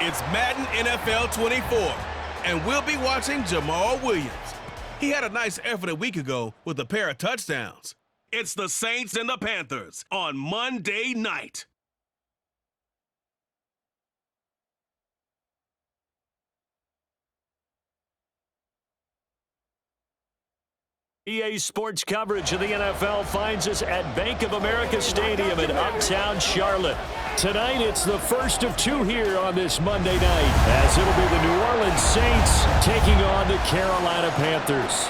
It's Madden NFL 24, and we'll be watching Jamal Williams. He had a nice effort a week ago with a pair of touchdowns. It's the Saints and the Panthers on Monday night. EA Sports coverage of the NFL finds us at Bank of America Stadium in Uptown Charlotte. Tonight, it's the first of two here on this Monday night, as it'll be the New Orleans Saints taking on the Carolina Panthers.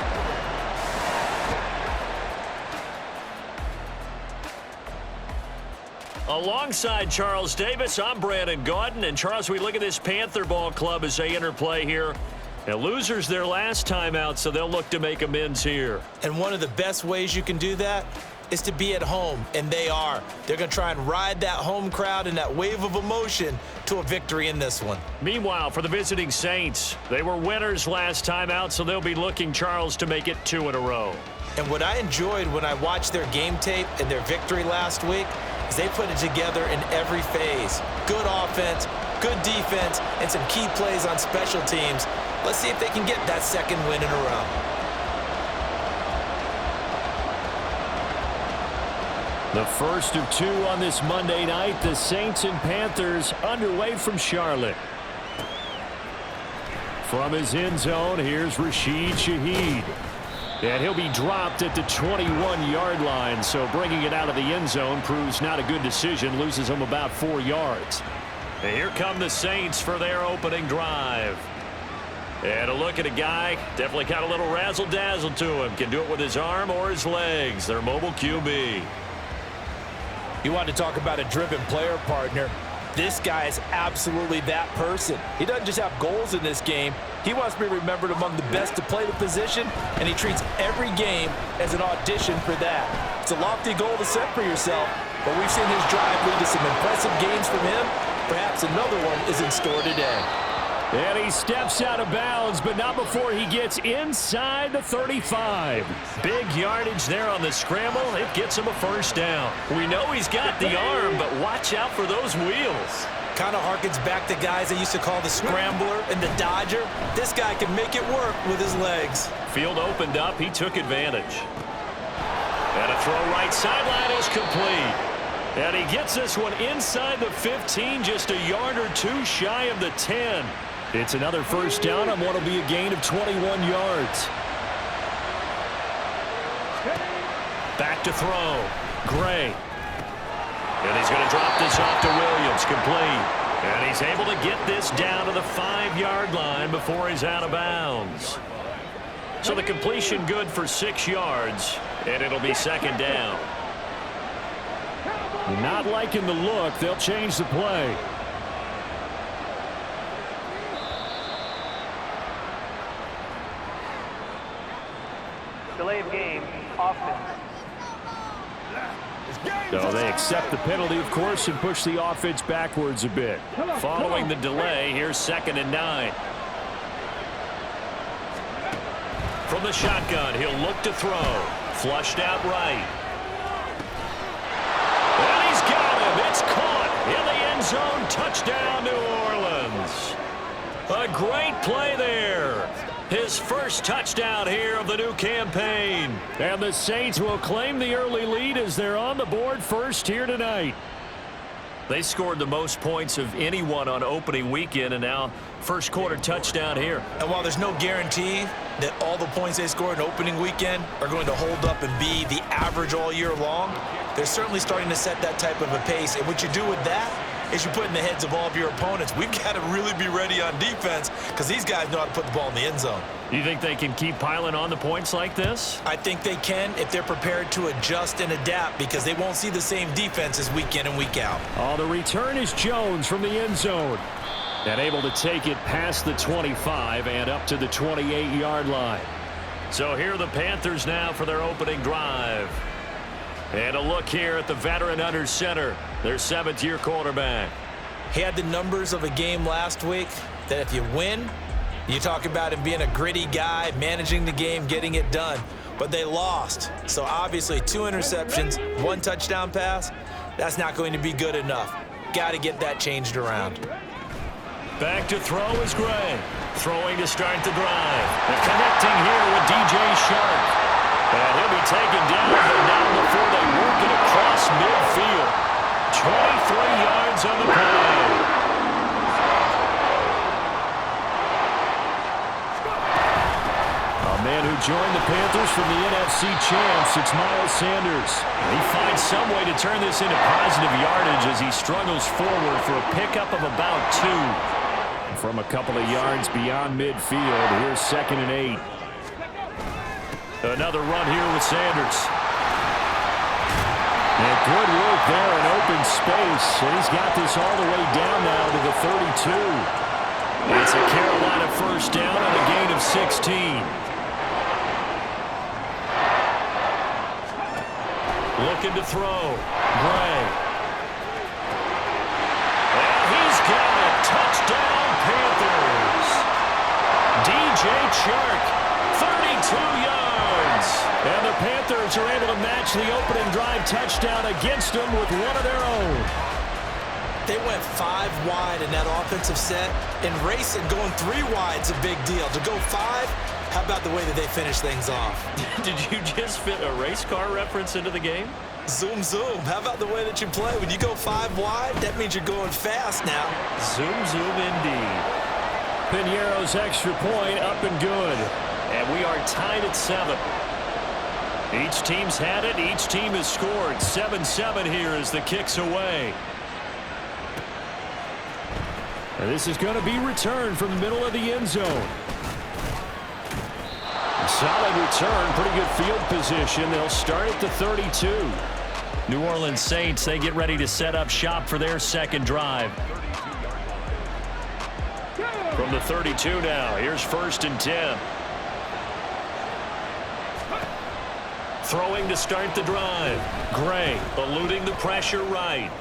Alongside Charles Davis, I'm Brandon Gaudin. And Charles, we look at this Panther ball club as they interplay here. And losers their last time out, so they'll look to make amends here. And one of the best ways you can do that is to be at home, and they are. They're going to try and ride that home crowd and that wave of emotion to a victory in this one. Meanwhile, for the visiting Saints, they were winners last time out, so they'll be looking, Charles, to make it 2 in a row. And what I enjoyed when I watched their game tape and their victory last week is they put it together in every phase. Good offense, good defense, and some key plays on special teams. Let's see if they can get that second win in a row. The first of two on this Monday night, the Saints and Panthers underway from Charlotte. From his end zone, here's Rashid Shaheed. And he'll be dropped at the 21-yard line, so bringing it out of the end zone proves not a good decision, loses him about 4 yards. And here come the Saints for their opening drive. And a look at a guy, definitely got a little razzle-dazzle to him. Can do it with his arm or his legs. Their mobile QB. You want to talk about a driven player partner. This guy is absolutely that person. He doesn't just have goals in this game. He wants to be remembered among the best to play the position, and he treats every game as an audition for that. It's a lofty goal to set for yourself, but we've seen his drive lead to some impressive games from him. Perhaps another one is in store today. And he steps out of bounds, but not before he gets inside the 35. Big yardage there on the scramble. It gets him a first down. We know he's got the arm, but watch out for those wheels. Kind of harkens back to guys they used to call the scrambler and the dodger. This guy can make it work with his legs. Field opened up. He took advantage. And a throw right sideline is complete. And he gets this one inside the 15, just a yard or two shy of the 10. It's another first down on what will be a gain of 21 yards. Back to throw. Gray. And he's going to drop this off to Williams, complete. And he's able to get this down to the 5-yard line before he's out of bounds. So the completion good for 6 yards, and it'll be second down. Not liking the look. They'll change the play. Delay of game, offense. So they accept the penalty, of course, and push the offense backwards a bit. Following the delay, here's 2nd and 9. From the shotgun, he'll look to throw. Flushed out right. And he's got him. It's caught in the end zone. Touchdown, New Orleans. A great play there. His first touchdown here of the new campaign. And the Saints will claim the early lead as they're on the board first here tonight. They scored the most points of anyone on opening weekend, and now first quarter touchdown here. And while there's no guarantee that all the points they scored in opening weekend are going to hold up and be the average all year long, they're certainly starting to set that type of a pace. And what you do with that is you put in the heads of all of your opponents, we've got to really be ready on defense because these guys know how to put the ball in the end zone. You think they can keep piling on the points like this? I think they can if they're prepared to adjust and adapt because they won't see the same defenses week in and week out. Oh, the return is Jones from the end zone. And able to take it past the 25 and up to the 28-yard line. So here are the Panthers now for their opening drive. And a look here at the veteran under center, their 7th-year quarterback. He had the numbers of a game last week that if you win, you talk about him being a gritty guy, managing the game, getting it done. But they lost. So obviously 2 interceptions, 1 touchdown pass, that's not going to be good enough. Got to get that changed around. Back to throw is Gray. Throwing to start the drive. They're connecting here with DJ Shark. And he'll be taken down, but not before they work it across midfield. 23 yards on the play. A man who joined the Panthers from the NFC champs, it's Miles Sanders. He finds some way to turn this into positive yardage as he struggles forward for a pickup of about 2. From a couple of yards beyond midfield, here's 2nd and 8. Another run here with Sanders. And good work there in open space. And he's got this all the way down now to the 32. It's a Carolina first down on a gain of 16. Looking to throw. Gray. And he's got it. Touchdown, Panthers. DJ Chark, 32 yards. And the Panthers are able to match the opening drive touchdown against them with one of their own. They went 5 wide in that offensive set, and racing going 3 wide's a big deal. To go 5, how about the way that they finish things off? Did you just fit a race car reference into the game? Zoom, zoom. How about the way that you play? When you go 5 wide, that means you're going fast now. Zoom, zoom indeed. Piñeiro's extra point up and good. And we are tied at 7. Each team's had it. Each team has scored. 7-7 here as the kick's away. And this is going to be returned from the middle of the end zone. Solid return, pretty good field position. They'll start at the 32. New Orleans Saints, they get ready to set up shop for their second drive. From the 32 now, here's 1st and 10. Throwing to start the drive. Gray eluding the pressure right.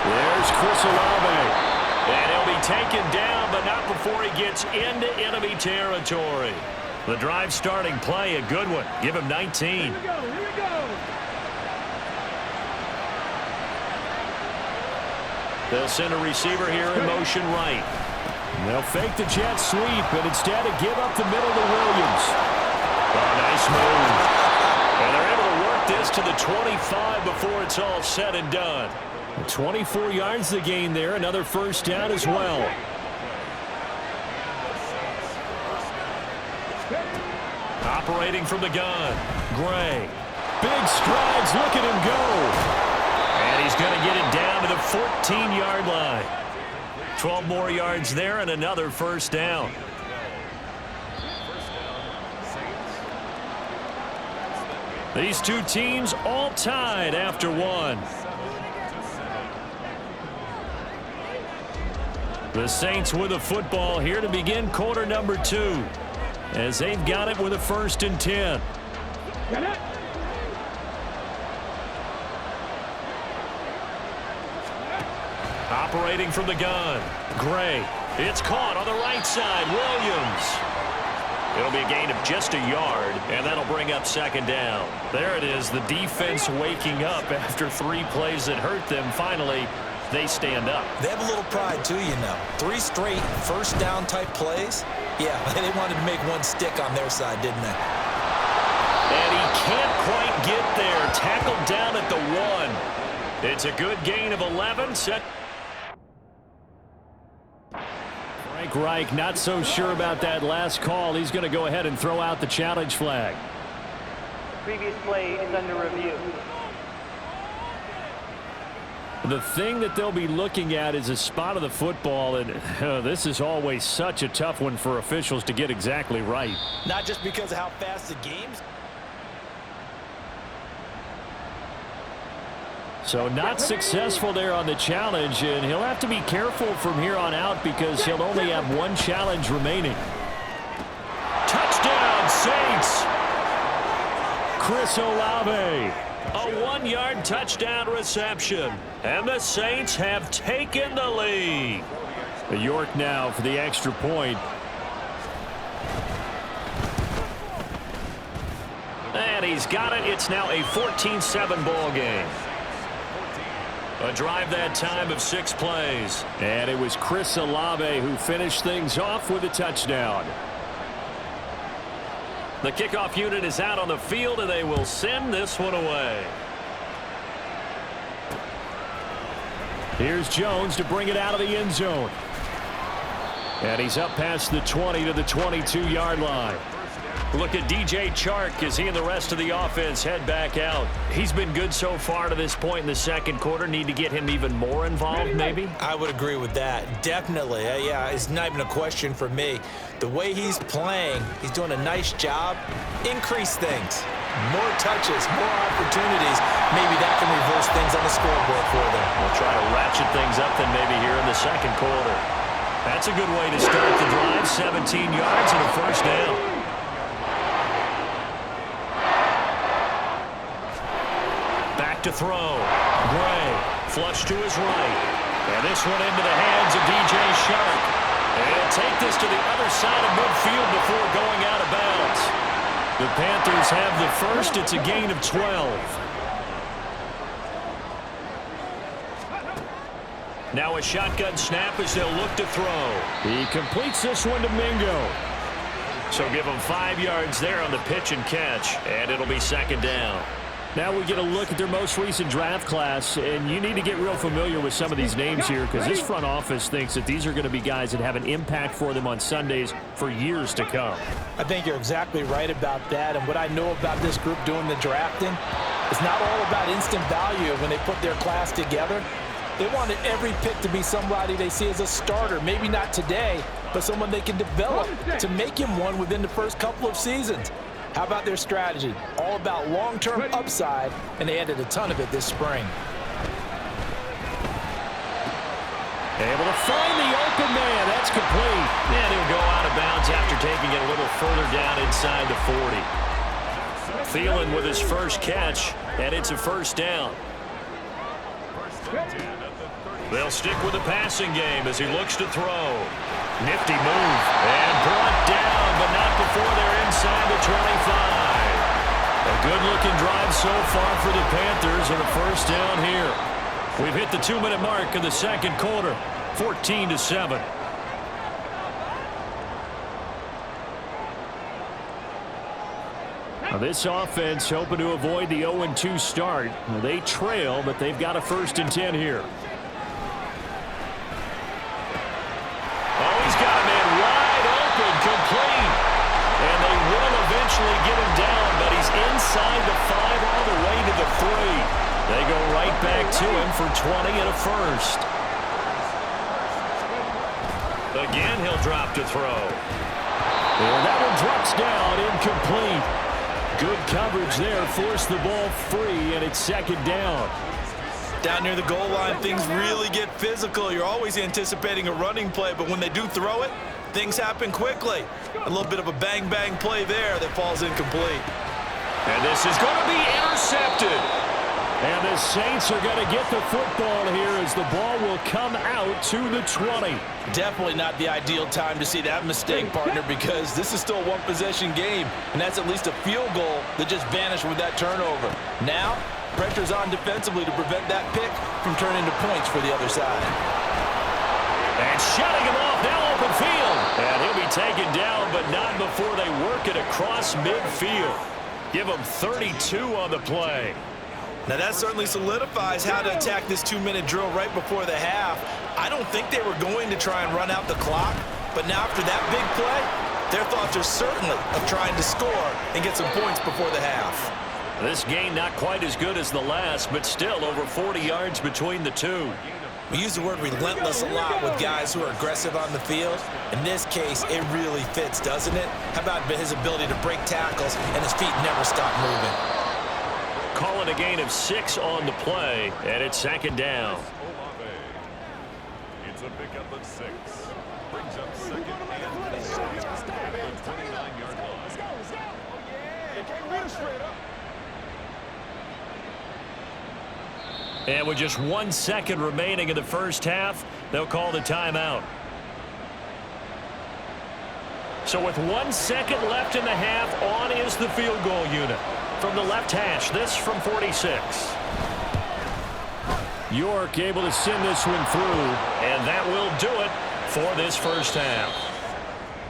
There's Chris Olave. And he'll be taken down, but not before he gets into enemy territory. The drive starting play, a good one. Give him 19. Here we go. They'll send a receiver here in motion right. They'll fake the jet sweep, and instead of give up the middle to Williams. Oh, nice move. And they're able to work this to the 25 before it's all said and done. 24 yards to gain there. Another first down as well. Operating from the gun. Gray. Big strides. Look at him go. And he's going to get it down to the 14-yard line. 12 more yards there and another first down. These two teams all tied after one. The Saints with the football here to begin quarter number 2. As they've got it with a 1st and 10. Operating from the gun. Gray. It's caught on the right side. Williams. It'll be a gain of just a yard, and that'll bring up 2nd down. There it is, the defense waking up after 3 plays that hurt them. Finally, they stand up. They have a little pride, too, you know. 3 straight first down type plays. Yeah, they wanted to make one stick on their side, didn't they? And he can't quite get there. Tackled down at the 1. It's a good gain of 11. Frank Reich not so sure about that last call. He's going to go ahead and throw out the challenge flag. Previous play is under review. The thing that they'll be looking at is a spot of the football, and this is always such a tough one for officials to get exactly right. Not just because of how fast the game's. So not successful there on the challenge, and he'll have to be careful from here on out because he'll only have 1 challenge remaining. Touchdown, Saints! Chris Olave. A 1-yard touchdown reception. And the Saints have taken the lead. York now for the extra point. And he's got it. It's now a 14-7 ball game. A drive that time of 6 plays. And it was Chris Olave who finished things off with a touchdown. The kickoff unit is out on the field, and they will send this one away. Here's Jones to bring it out of the end zone. And he's up past the 20 to the 22-yard line. Look at DJ Chark as he and the rest of the offense head back out. He's been good so far to this point in the second quarter. Need to get him even more involved, maybe? I would agree with that. Definitely. Yeah, it's not even a question for me. The way he's playing, he's doing a nice job. Increase things. More touches, more opportunities. Maybe that can reverse things on the scoreboard for them. We'll try to ratchet things up then maybe here in the second quarter. That's a good way to start the drive. 17 yards and a first down. To throw. Gray flush to his right. And this one into the hands of DJ Chark. And he'll take this to the other side of midfield before going out of bounds. The Panthers have the first. It's a gain of 12. Now a shotgun snap as they'll look to throw. He completes this one to Mingo. So give him 5 yards there on the pitch and catch. And it'll be second down. Now we get a look at their most recent draft class, and you need to get real familiar with some of these names here because this front office thinks that these are going to be guys that have an impact for them on Sundays for years to come. I think you're exactly right about that, and what I know about this group doing the drafting, it's not all about instant value when they put their class together. They wanted every pick to be somebody they see as a starter, maybe not today, but someone they can develop to make him one within the first couple of seasons. How about their strategy? All about long-term upside, and they added a ton of it this spring. Able to find the open man. That's complete. And he'll go out of bounds after taking it a little further down inside the 40. Thielen with his first catch, and it's a first down. They'll stick with the passing game as he looks to throw. Nifty move. And brought down, but not before they're inside the 25. A good-looking drive so far for the Panthers and a first down here. We've hit the 2-minute mark of the second quarter. 14-7. Now this offense hoping to avoid the 0-2 start. They trail, but they've got a 1st and 10 here. Complete. And they will eventually get him down, but he's inside the 5 all the way to the 3. They go right back to him for 20 and a first. Again, he'll drop to throw. And that one drops down, incomplete. Good coverage there, forced the ball free, and it's second down. Down near the goal line, things really get physical. You're always anticipating a running play, but when they do throw it, things happen quickly. A little bit of a bang-bang play there that falls incomplete. And this is going to be intercepted. And the Saints are going to get the football here as the ball will come out to the 20. Definitely not the ideal time to see that mistake, partner, because this is still a one-possession game, and that's at least a field goal that just vanished with that turnover. Now, pressure's on defensively to prevent that pick from turning to points for the other side. And shutting him off now, open field. And he'll be taken down, but not before they work it across midfield. Give him 32 on the play. Now that certainly solidifies how to attack this 2-minute drill right before the half. I don't think they were going to try and run out the clock, but now after that big play, their thoughts are certainly of trying to score and get some points before the half. This game not quite as good as the last, but still over 40 yards between the two. We use the word relentless a lot with guys who are aggressive on the field. In this case, it really fits, doesn't it? How about his ability to break tackles and his feet never stop moving? Call it a gain of 6 on the play, and it's second down. It's a pickup of 6. Brings up second and 6 at the 29-yard line. Let's go. They can't run straight up. And with just 1 second remaining in the first half, they'll call the timeout. So with 1 second left in the half, on is the field goal unit. From the left hash, this from 46. York able to send this one through. And that will do it for this first half.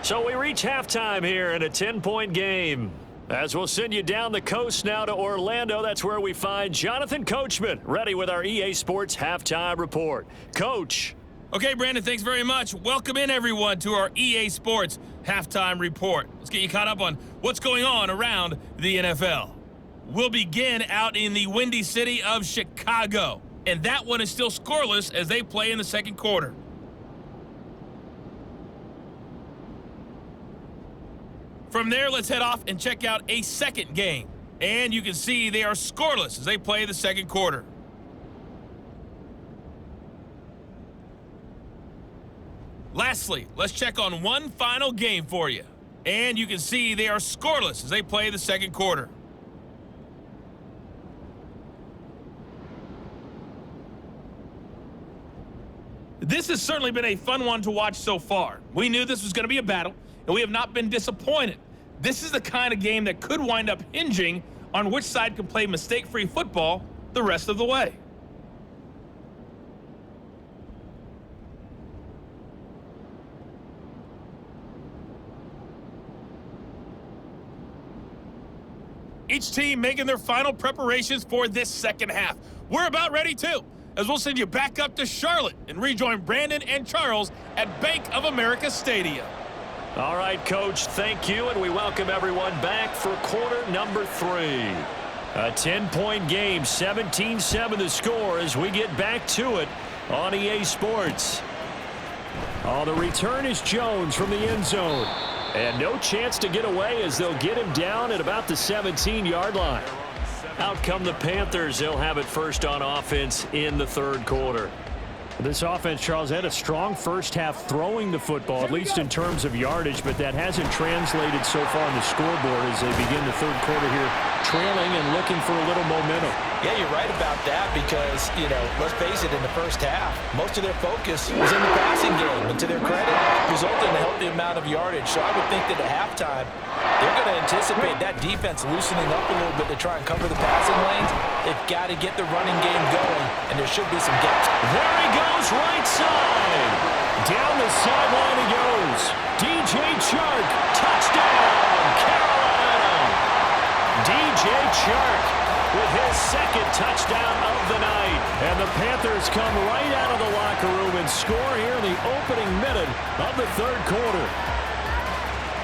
So we reach halftime here in a 10-point game. As we'll send you down the coast now to Orlando, that's where we find Jonathan Coachman ready with our EA Sports Halftime Report. Coach. Okay, Brandon, thanks very much. Welcome in, everyone, to our EA Sports Halftime Report. Let's get you caught up on what's going on around the NFL. We'll begin out in the windy city of Chicago, and that one is still scoreless as they play in the second quarter. From there, let's head off and check out a second game. And you can see they are scoreless as they play the second quarter. Lastly, let's check on one final game for you. And you can see they are scoreless as they play the second quarter. This has certainly been a fun one to watch so far. We knew this was going to be a battle, and we have not been disappointed. This is the kind of game that could wind up hinging on which side can play mistake-free football the rest of the way. Each team making their final preparations for this second half. We're about ready too, as we'll send you back up to Charlotte and rejoin Brandon and Charles at Bank of America Stadium. All right, Coach, thank you, and we welcome everyone back for quarter number 3. A 10-point game, 17-7 the score as we get back to it on EA Sports. Oh, the return is Jones from the end zone. And no chance to get away as they'll get him down at about the 17-yard line. Out come the Panthers. They'll have it first on offense in the third quarter. This offense, Charles, had a strong first half throwing the football, at least in terms of yardage, but that hasn't translated so far on the scoreboard as they begin the third quarter here, trailing and looking for a little momentum. Yeah, you're right about that because, let's face it, in the first half, most of their focus was in the passing game. And to their credit, resulted in a healthy amount of yardage. So I would think that at halftime, they're going to anticipate that defense loosening up a little bit to try and cover the passing lanes. They've got to get the running game going, and there should be some gaps. There he goes, right side. Down the sideline he goes. DJ Chark, Touchdown, Carolina. DJ Chark with his second touchdown of the night. And the Panthers come right out of the locker room and score here in the opening minute of the third quarter.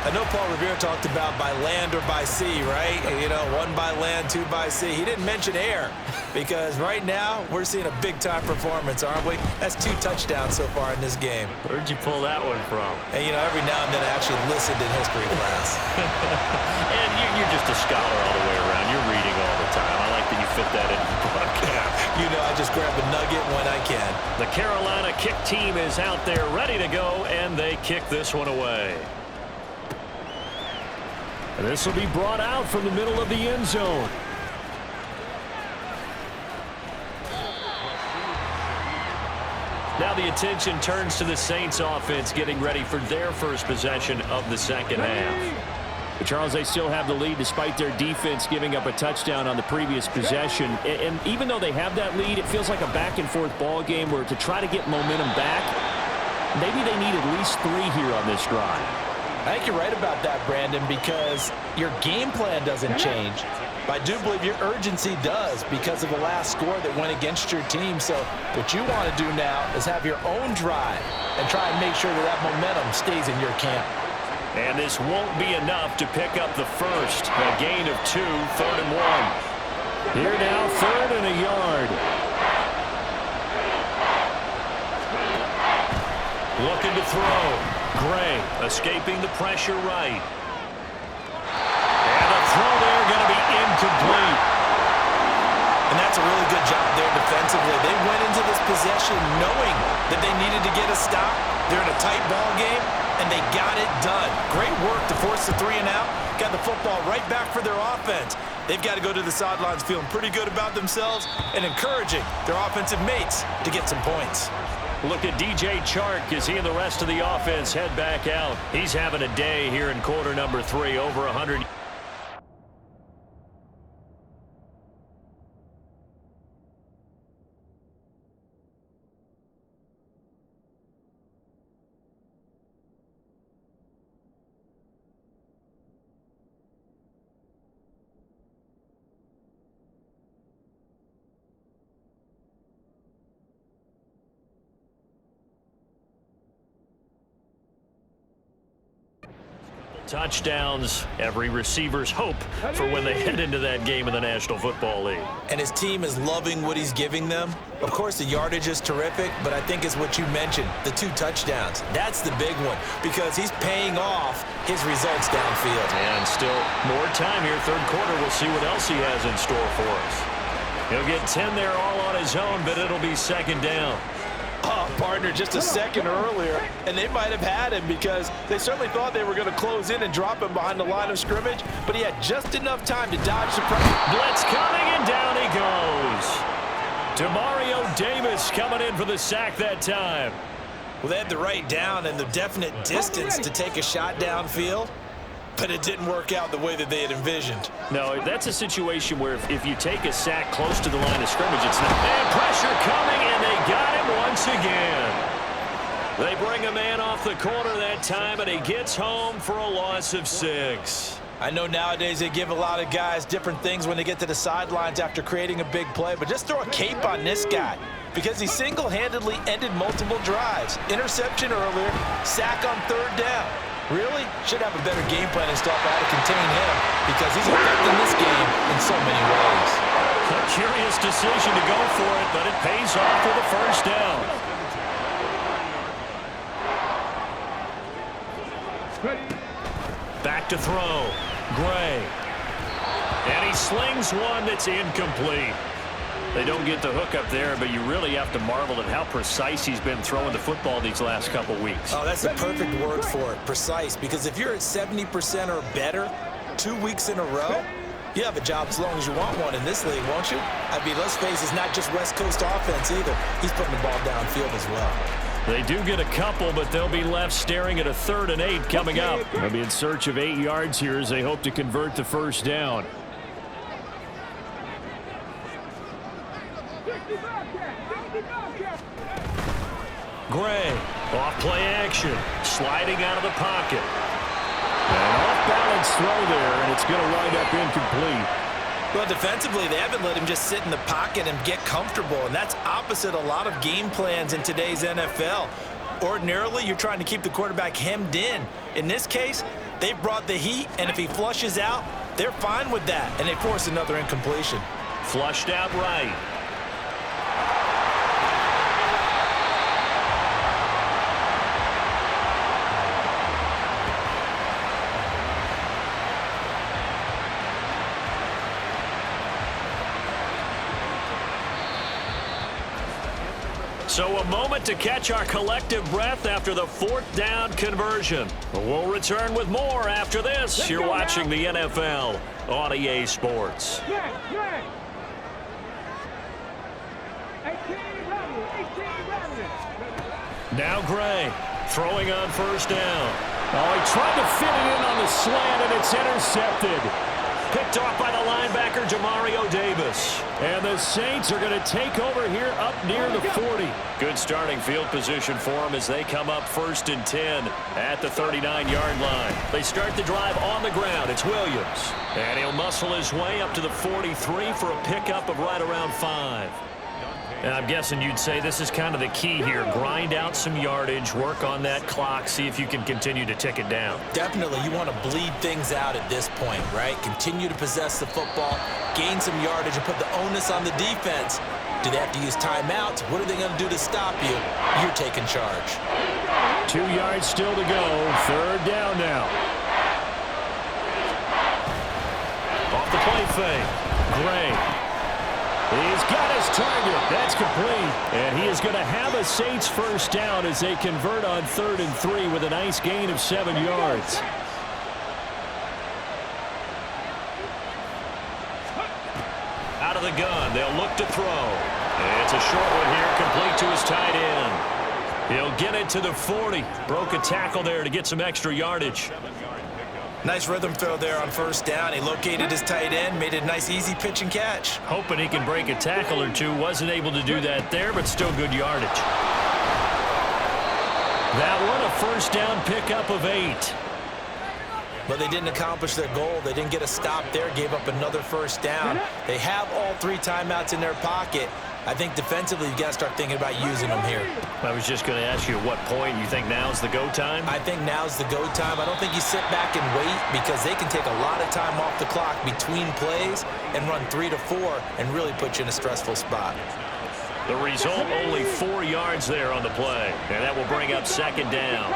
I know Paul Revere talked about by land or by sea, right? One by land, two by sea. He didn't mention air because right now we're seeing a big-time performance, aren't we? That's 2 touchdowns so far in this game. Where'd you pull that one from? And, every now and then I actually listened in history class. And you're just a scholar all the way around. You're reading all the time. I like that you fit that in the broadcast. I just grab a nugget when I can. The Carolina kick team is out there ready to go, and they kick this one away. This will be brought out from the middle of the end zone. Now the attention turns to the Saints offense getting ready for their first possession of the second half. But Charles, they still have the lead despite their defense giving up a touchdown on the previous possession. And even though they have that lead, it feels like a back-and-forth ball game where to try to get momentum back, maybe they need at least 3 here on this drive. I think you're right about that, Brandon, because your game plan doesn't change. But I do believe your urgency does because of the last score that went against your team. So what you want to do now is have your own drive and try and make sure that momentum stays in your camp. And this won't be enough to pick up the first. A gain of 2, 3rd and 1. Here now, 3rd and a yard. Looking to throw. Gray escaping the pressure right. And a throw there going to be incomplete. And that's a really good job there defensively. They went into this possession knowing that they needed to get a stop. They're in a tight ball game, and they got it done. Great work to force the 3 and out. Got the football right back for their offense. They've got to go to the sidelines feeling pretty good about themselves and encouraging their offensive mates to get some points. Look at DJ Chark as he and the rest of the offense head back out. He's having a day here in quarter number 3, over 100. Touchdowns, every receiver's hope for when they head into that game in the National Football League. And his team is loving what he's giving them. Of course, the yardage is terrific, but I think it's what you mentioned, the 2 touchdowns. That's the big one because he's paying off his results downfield. And still more time here, third quarter. We'll see what else he has in store for us. He'll get 10 there all on his own, but it'll be second down. Oh, partner, just a second earlier, and they might have had him because they certainly thought they were going to close in and drop him behind the line of scrimmage, but he had just enough time to dodge the pressure. Blitz coming, and down he goes. Demario Davis coming in for the sack that time. Well, they had the right down and the definite distance to take a shot downfield, but it didn't work out the way that they had envisioned. No, that's a situation where if you take a sack close to the line of scrimmage, it's not. And pressure coming, and they got him once again. They bring a man off the corner that time, and he gets home for a loss of 6. I know nowadays they give a lot of guys different things when they get to the sidelines after creating a big play, but just throw a cape on this guy because he single-handedly ended multiple drives. Interception earlier, sack on third down. Really should have a better game plan and stuff how to contain him because he's affecting this game in so many ways. A curious decision to go for it, but it pays off for the first down. Back to throw. Gray. And he slings one that's incomplete. They don't get the hook up there, but you really have to marvel at how precise he's been throwing the football these last couple weeks. Oh, that's the perfect word for it, precise, because if you're at 70% or better 2 weeks in a row, you have a job as long as you want one in this league, won't you? I mean, let's face it, it's not just West Coast offense either. He's putting the ball downfield as well. They do get a couple, but they'll be left staring at a 3rd and 8 coming up. They'll be in search of 8 yards here as they hope to convert the first down. Gray, off play action, sliding out of the pocket. An off-balance throw there, and it's going to wind up incomplete. Well, defensively, they haven't let him just sit in the pocket and get comfortable, and that's opposite a lot of game plans in today's NFL. Ordinarily, you're trying to keep the quarterback hemmed in. In this case, they brought the heat, and if he flushes out, they're fine with that, and they force another incompletion. Flushed out right. So a moment to catch our collective breath after the 4th down conversion. We'll return with more after this. You're watching the NFL on EA Sports. Now Gray throwing on first down. Oh, he tried to fit it in on the slant, and it's intercepted. Picked off by the linebacker, Demario Davis. And the Saints are going to take over here up near the 40. Good starting field position for them as they come up 1st and 10 at the 39-yard line. They start the drive on the ground. It's Williams. And he'll muscle his way up to the 43 for a pickup of right around 5. And I'm guessing you'd say this is kind of the key here. Grind out some yardage, work on that clock, see if you can continue to tick it down. Definitely, you want to bleed things out at this point, right? Continue to possess the football, gain some yardage, and put the onus on the defense. Do they have to use timeouts? What are they going to do to stop you? You're taking charge. 2 yards still to go. 3rd down now. Off the play fake. Gray. He's got his target. That's complete. And he is going to have a Saints first down as they convert on 3rd and 3 with a nice gain of 7 yards. Out of the gun. They'll look to throw. And it's a short one here, complete to his tight end. He'll get it to the 40. Broke a tackle there to get some extra yardage. Nice rhythm throw there on first down. He located his tight end, made it a nice easy pitch and catch. Hoping he can break a tackle or two. Wasn't able to do that there, but still good yardage. That one a first down pickup of 8. But they didn't accomplish their goal. They didn't get a stop there, gave up another first down. They have all 3 timeouts in their pocket, I think defensively, you've got to start thinking about using them here. I was just going to ask you at what point you think now's the go time? I think now's the go time. I don't think you sit back and wait because they can take a lot of time off the clock between plays and run 3 to 4 and really put you in a stressful spot. The result, only 4 yards there on the play, and that will bring up second down.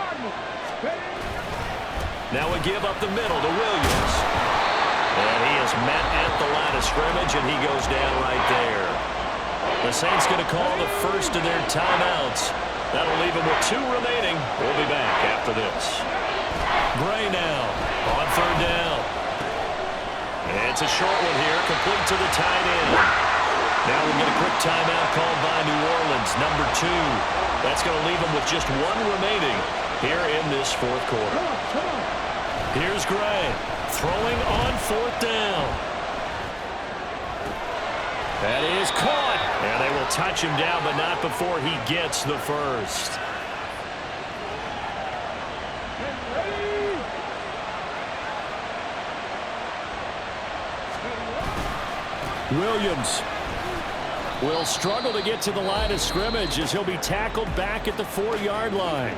Now we give up the middle to Williams. And he is met at the line of scrimmage, and he goes down right there. The Saints going to call the first of their timeouts. That'll leave them with 2 remaining. We'll be back after this. Gray now on third down. It's a short one here, complete to the tight end. Now we'll get a quick timeout called by New Orleans, number 2. That's going to leave them with just 1 remaining here in this fourth quarter. Here's Gray throwing on fourth down. That is caught. And they will touch him down, but not before he gets the first. Williams will struggle to get to the line of scrimmage as he'll be tackled back at the 4-yard line.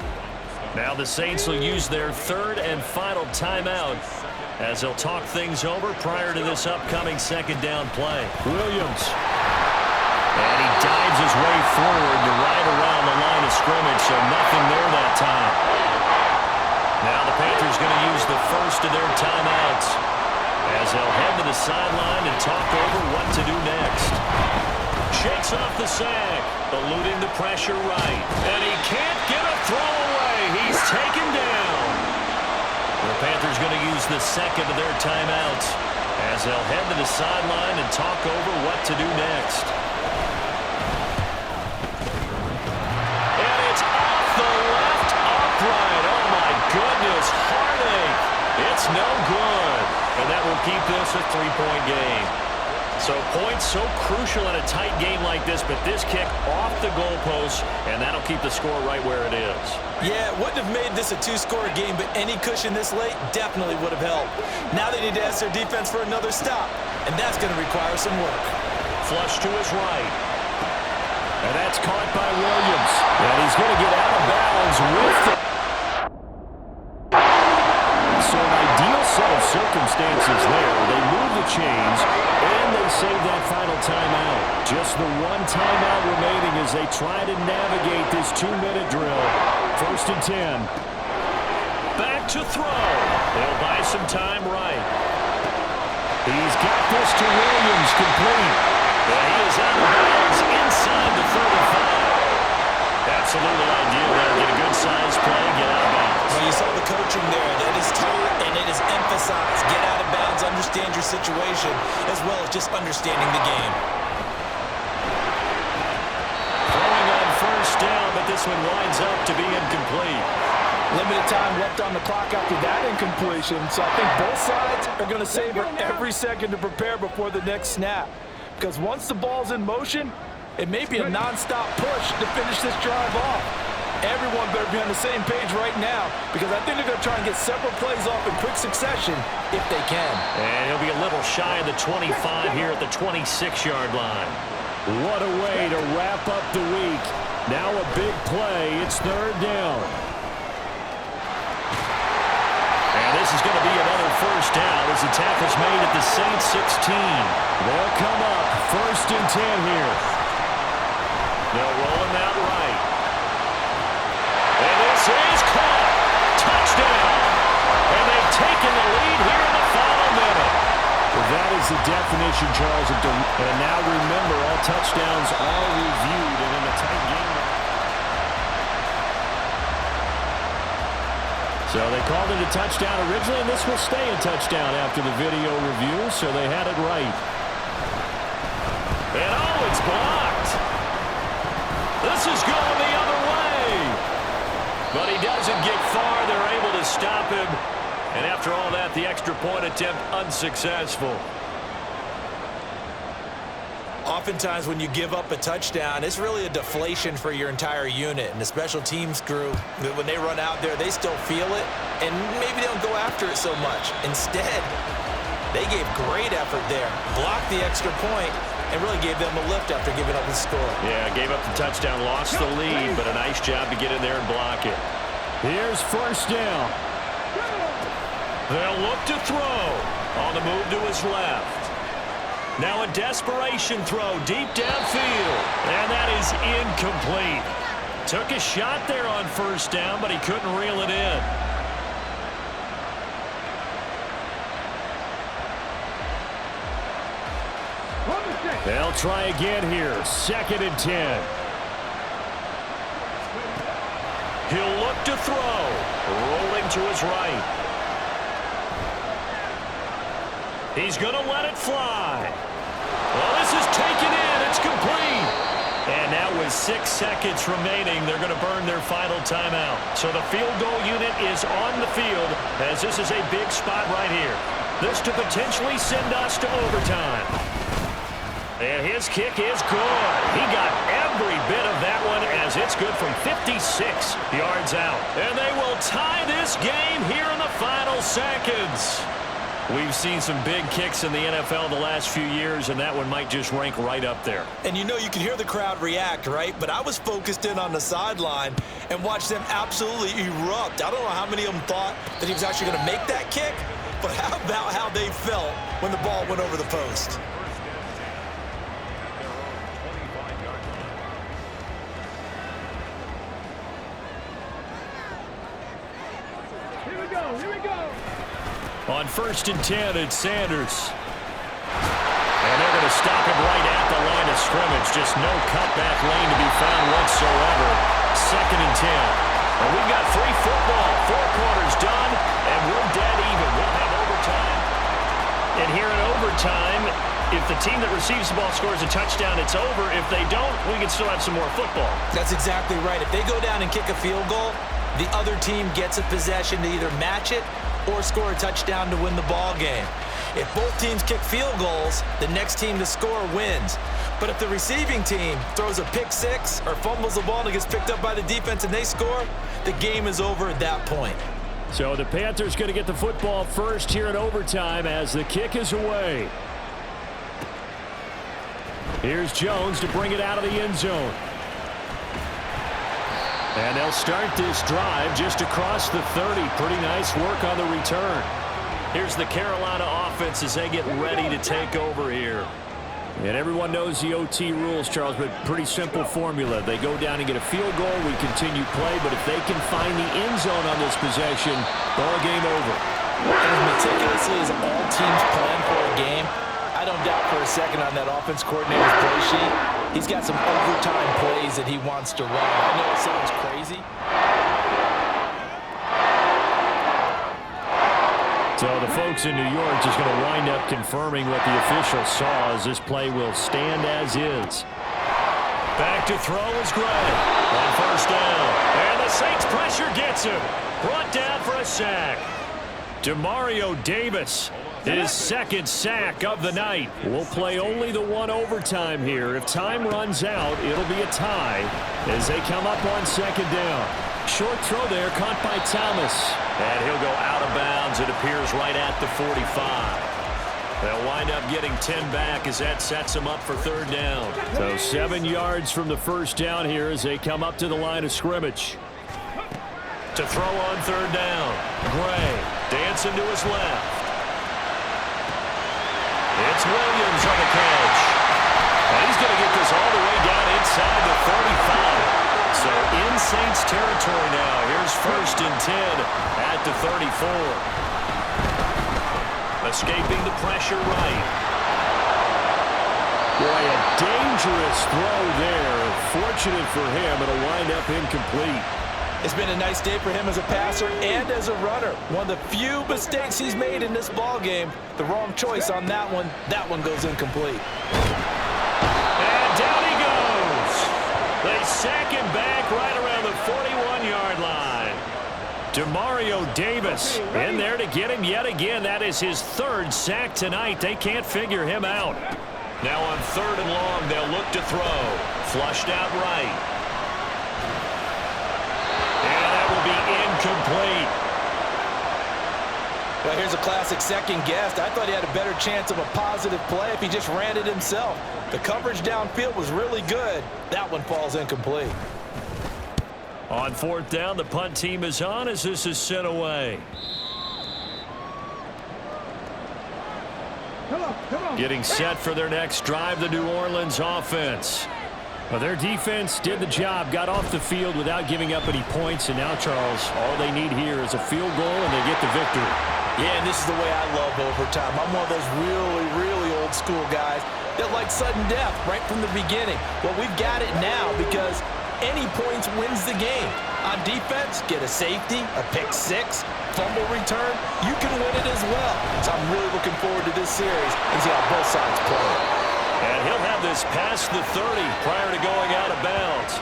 Now the Saints will use their 3rd and final timeout as they'll talk things over prior to this upcoming second down play. Williams. And he dives his way forward to right around the line of scrimmage, so nothing there that time. Now the Panthers going to use the first of their timeouts as they'll head to the sideline and talk over what to do next. Shakes off the sack, eluding the pressure right. And he can't get a throw away. He's taken down. The Panthers going to use the second of their timeouts as they'll head to the sideline and talk over what to do next. And it's off the left upright. Oh my goodness, heartache. It's no good. And that will keep this a 3-point game. So points so crucial in a tight game like this, but this kick off the goalpost, and that'll keep the score right where it is. Yeah, it wouldn't have made this a 2-score game, but any cushion this late definitely would have helped. Now they need to ask their defense for another stop, and that's going to require some work. Flush to his right. And that's caught by Williams. And he's going to get out of bounds with the... So an ideal set of circumstances there. They move the chains, and they save that final timeout. Just the 1 timeout remaining as they try to navigate this 2-minute drill. 1st and 10. Back to throw. They'll buy some time right. He's got this to Williams, complete. And he is out of bounds inside the 35. Absolutely ideal there. Get a good size play, get out of bounds. Well, you saw the coaching there. That is taught and it is emphasized. Get out of bounds, understand your situation, as well as just understanding the game. Throwing on first down, but this one winds up to be incomplete. Limited time left on the clock after that incompletion, so I think both sides are going to savor every second to prepare before the next snap. Because once the ball's in motion, it may be a non-stop push to finish this drive off. Everyone better be on the same page right now because I think they're going to try and get several plays off in quick succession if they can. And he'll be a little shy of the 25 here at the 26-yard line. What a way to wrap up the week. Now a big play. It's 3rd down. And this is going to be another first down as the tackle's made at the Saints 16. They'll come up 1st and 10 here. They'll roll him out right. And this is caught. Touchdown. And they've taken the lead here in the final minute. Well, that is the definition, Charles. And now remember, all touchdowns are reviewed, and in a tight game. So they called it a touchdown originally, and this will stay a touchdown after the video review, so they had it right. And oh, it's blocked. This is going the other way. But he doesn't get far. They're able to stop him. And after all that, the extra point attempt unsuccessful. Oftentimes when you give up a touchdown, it's really a deflation for your entire unit. And the special teams crew, when they run out there, they still feel it. And maybe they don't go after it so much. Instead, they gave great effort there. Blocked the extra point and really gave them a lift after giving up the score. Yeah, gave up the touchdown, lost the lead, but a nice job to get in there and block it. Here's first down. They'll look to throw on the move to his left. Now a desperation throw deep downfield, and that is incomplete. Took a shot there on first down, but he couldn't reel it in. They'll try again here. 2nd and 10. He'll look to throw, rolling to his right. He's going to let it fly. Well, this is taken in. It's complete. And now with 6 seconds remaining, they're going to burn their final timeout. So the field goal unit is on the field, as this is a big spot right here. This to potentially send us to overtime. And his kick is good. He got every bit of that one, as it's good from 56 yards out. And they will tie this game here in the final seconds. We've seen some big kicks in the NFL the last few years, and that one might just rank right up there. And you know, you can hear the crowd react, right? But I was focused in on the sideline and watched them absolutely erupt. I don't know how many of them thought that he was actually going to make that kick, but how about how they felt when the ball went over the post? On 1st and 10, it's Sanders. And they're going to stop him right at the line of scrimmage. Just no cutback lane to be found whatsoever. 2nd and 10. And we've got free football. 4 quarters done, and we're dead even. We'll have overtime. And here in overtime, if the team that receives the ball scores a touchdown, it's over. If they don't, we can still have some more football. That's exactly right. If they go down and kick a field goal, the other team gets a possession to either match it or score a touchdown to win the ball game. If both teams kick field goals, the next team to score wins. But if the receiving team throws a pick six or fumbles the ball and it gets picked up by the defense and they score, the game is over at that point. So the Panthers going to get the football first here in overtime as the kick is away. Here's Jones to bring it out of the end zone. And they'll start this drive just across the 30. Pretty nice work on the return. Here's the Carolina offense as they get ready to take over here. And everyone knows the OT rules, Charles, but pretty simple formula. They go down and get a field goal, we continue play, but if they can find the end zone on this possession, ball game over. As meticulously as all teams plan for a game, I don't doubt for a second on that offense coordinator's play sheet, he's got some overtime plays that he wants to run. I know it sounds crazy. So the folks in New York just going to wind up confirming what the official saw, as this play will stand as is. Back to throw is Gray on 1st down. And the Saints pressure gets him. Brought down for a sack. Demario Davis, his 2nd sack of the night. We'll play only the 1 overtime here. If time runs out, it'll be a tie as they come up on 2nd down. Short throw there, caught by Thomas. And he'll go out of bounds. It appears right at the 45. They'll wind up getting 10 back as that sets them up for 3rd down. So 7 yards from the 1st down here as they come up to the line of scrimmage. To throw on 3rd down. Gray dancing to his left. It's Williams on the catch. And he's going to get this all the way down inside the 35. So in Saints territory now. Here's 1st and 10 at the 34. Escaping the pressure right. Boy, a dangerous throw there. Fortunate for him, it'll wind up incomplete. It's been a nice day for him as a passer and as a runner. One of the few mistakes he's made in this ball game. The wrong choice on that one. That one goes incomplete. And down he goes. They sack him back right around the 41-yard line. Demario Davis in there to get him yet again. That is his 3rd sack tonight. They can't figure him out. Now on 3rd and long, they'll look to throw. Flushed out right. And that will be incomplete. Well, here's a classic second guess. I thought he had a better chance of a positive play if he just ran it himself. The coverage downfield was really good. That one falls incomplete. On fourth down, the punt team is on as this is sent away. Getting set for their next drive, the New Orleans offense. Well, their defense did the job, got off the field without giving up any points, and now, Charles, all they need here is a field goal, and they get the victory. Yeah, and this is the way I love overtime. I'm one of those really, really old school guys that like sudden death right from the beginning. Well, we've got it now because any points wins the game. On defense, get a safety, a pick six, fumble return, you can win it as well. So I'm really looking forward to this series and see how both sides play. And he'll have this past the 30 prior to going out of bounds.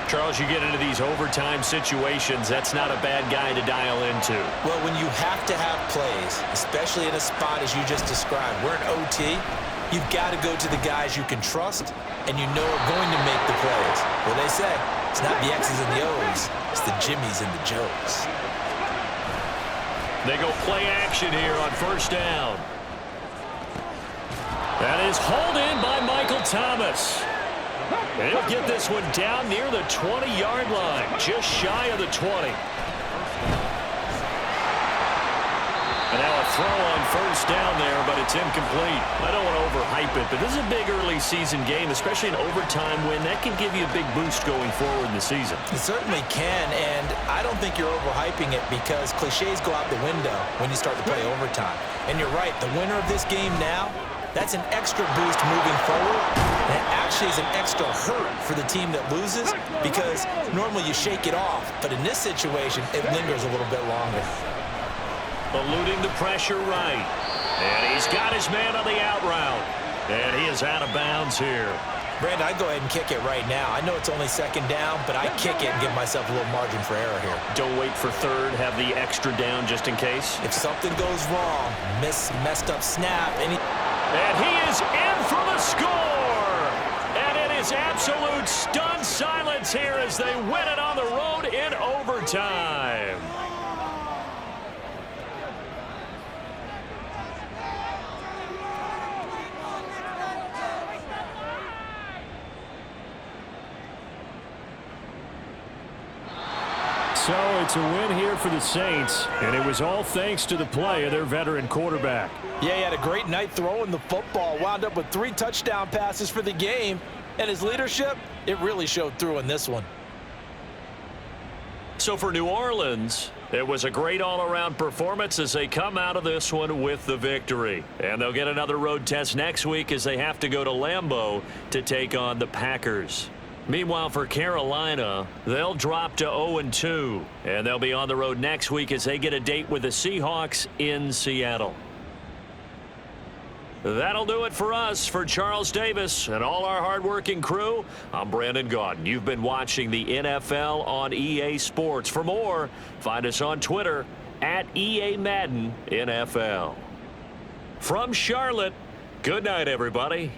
Charles, you get into these overtime situations, that's not a bad guy to dial into. Well, when you have to have plays, especially in a spot as you just described, we're in OT, you've got to go to the guys you can trust and you know are going to make the plays. Well, they say it's not the X's and the O's, it's the Jimmies and the Joes. They go play action here on first down. That is hauled in by Michael Thomas. And he'll get this one down near the 20-yard line, just shy of the 20. And now a throw on first down there, but it's incomplete. I don't want to overhype it, but this is a big early season game, especially an overtime win. That can give you a big boost going forward in the season. It certainly can, and I don't think you're overhyping it because cliches go out the window when you start to play overtime. And you're right, the winner of this game now, that's an extra boost moving forward. And it actually is an extra hurt for the team that loses because normally you shake it off. But in this situation, it lingers a little bit longer. Eluding the pressure right. And he's got his man on the out route. And he is out of bounds here. Brandon, I'd go ahead and kick it right now. I know it's only second down, but I kick it and give myself a little margin for error here. Don't wait for third. Have the extra down just in case. If something goes wrong, messed up snap, and he is in for the score! And it is absolute stunned silence here as they win it on the road in overtime. So it's a win here for the Saints, and it was all thanks to the play of their veteran quarterback. Yeah, he had a great night throwing the football, wound up with 3 touchdown passes for the game, and his leadership, it really showed through in this one. So for New Orleans, it was a great all-around performance as they come out of this one with the victory. And they'll get another road test next week as they have to go to Lambeau to take on the Packers. Meanwhile, for Carolina, they'll drop to 0-2, and they'll be on the road next week as they get a date with the Seahawks in Seattle. That'll do it for us. For Charles Davis and all our hardworking crew, I'm Brandon Gaudin. You've been watching the NFL on EA Sports. For more, find us on Twitter at EA Madden NFL. From Charlotte, good night, everybody.